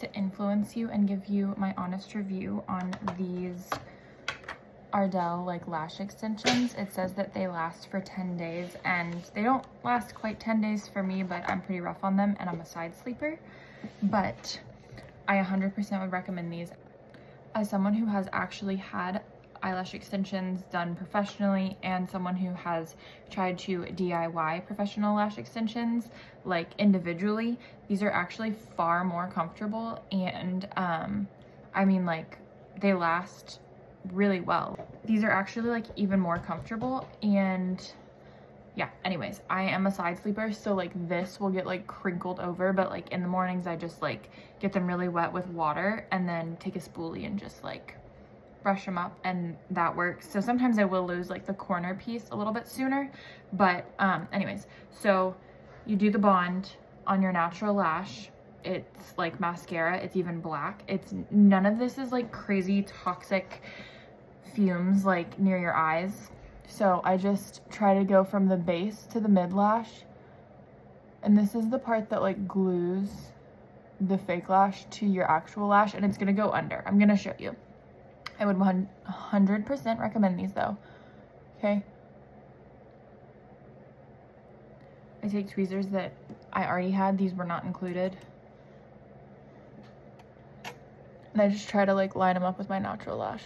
to influence you and give you my honest review on these Ardell like lash extensions. It says that they last for 10 days, and they don't last quite 10 days for me, but I'm pretty rough on them and I'm a side sleeper. But I 100% would recommend these. As someone who has actually had eyelash extensions done professionally and someone who has tried to DIY professional lash extensions like individually, these are actually far more comfortable, and I mean, like, they last really well. These are actually like even more comfortable. And yeah, anyways, I am a side sleeper, so like this will get like crinkled over, but like in the mornings I just like get them really wet with water and then take a spoolie and just like brush them up, and that works. So sometimes I will lose like the corner piece a little bit sooner, but anyways, so you do the bond on your natural lash. It's like mascara, it's even black. It's none of this is like crazy toxic fumes like near your eyes. So I just try to go from the base to the mid lash, and this is the part that like glues the fake lash to your actual lash, and it's gonna go under. I'm gonna show you. I would 100% recommend these though. Okay, I take tweezers that I already had. These were not included, and I just try to like line them up with my natural lash.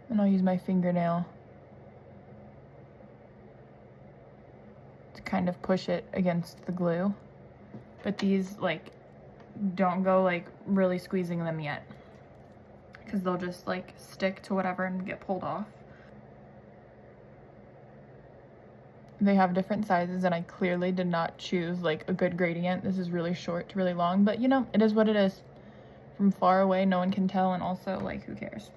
And I'll use my fingernail to kind of push it against the glue. But these, like, don't go like really squeezing them yet, because they'll just like stick to whatever and get pulled off. They have different sizes, and I clearly did not choose like a good gradient. This is really short to really long, but you know, it is what it is. From far away, no one can tell, and also, like, who cares?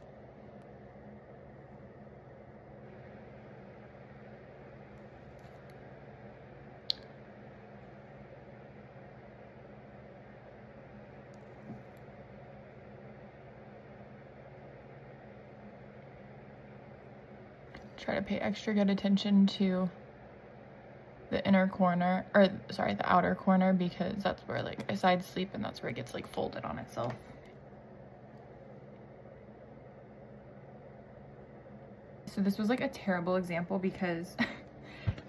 Try to pay extra good attention to the inner corner, or sorry, the outer corner, because that's where like I side sleep, and that's where it gets like folded on itself. So this was like a terrible example because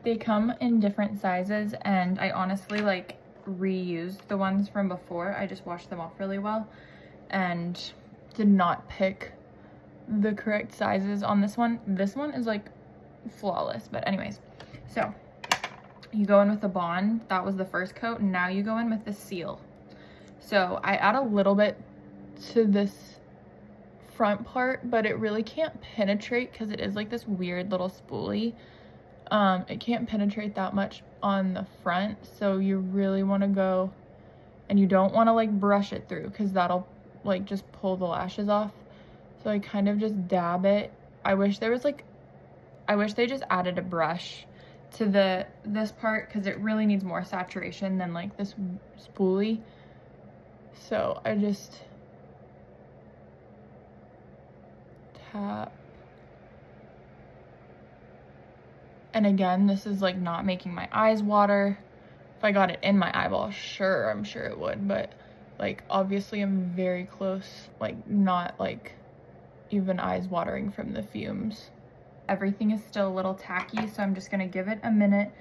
they come in different sizes, and I honestly like reused the ones from before. I just washed them off really well and did not pick the correct sizes on this one. This one is like flawless, but anyways, so you go in with the bond. That was the first coat, and now you go in with the seal. So I add a little bit to this front part, but it really can't penetrate because it is like this weird little spoolie. It can't penetrate that much on the front, so you really want to go, and you don't want to like brush it through because that'll like just pull the lashes off. So I kind of just dab it. I wish they just added a brush to this part, because it really needs more saturation than like this spoolie. So I just tap. And again, this is like not making my eyes water. If I got it in my eyeball, sure, I'm sure it would, but like obviously I'm very close, like not like even eyes watering from the fumes. Everything is still a little tacky, so I'm just gonna give it a minute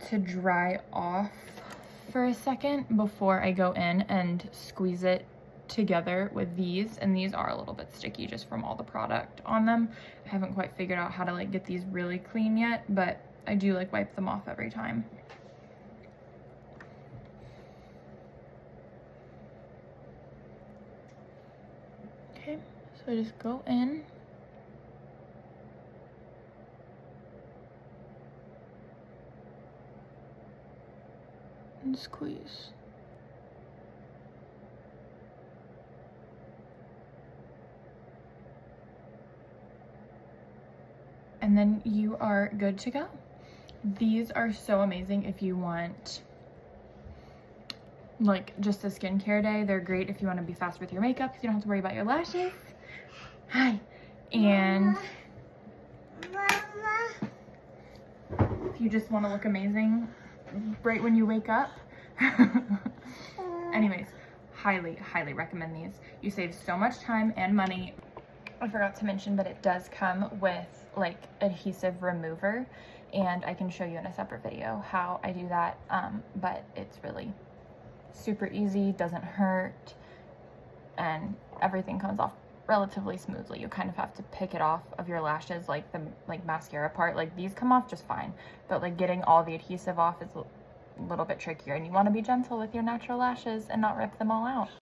to dry off for a second before I go in and squeeze it together with these. And these are a little bit sticky just from all the product on them. I haven't quite figured out how to like get these really clean yet, but I do like wipe them off every time. Okay, so I just go in. And squeeze. And then you are good to go. These are so amazing if you want like just a skincare day. They're great if you want to be fast with your makeup because you don't have to worry about your lashes. Hi. And if you just want to look amazing right when you wake up. Anyways, highly recommend these. You save so much time and money. I forgot to mention that it does come with like adhesive remover, and I can show you in a separate video how I do that, but it's really super easy, doesn't hurt, and everything comes off relatively smoothly. You kind of have to pick it off of your lashes, like the mascara part. Like these come off just fine, but like getting all the adhesive off is a little bit trickier, and you want to be gentle with your natural lashes and not rip them all out.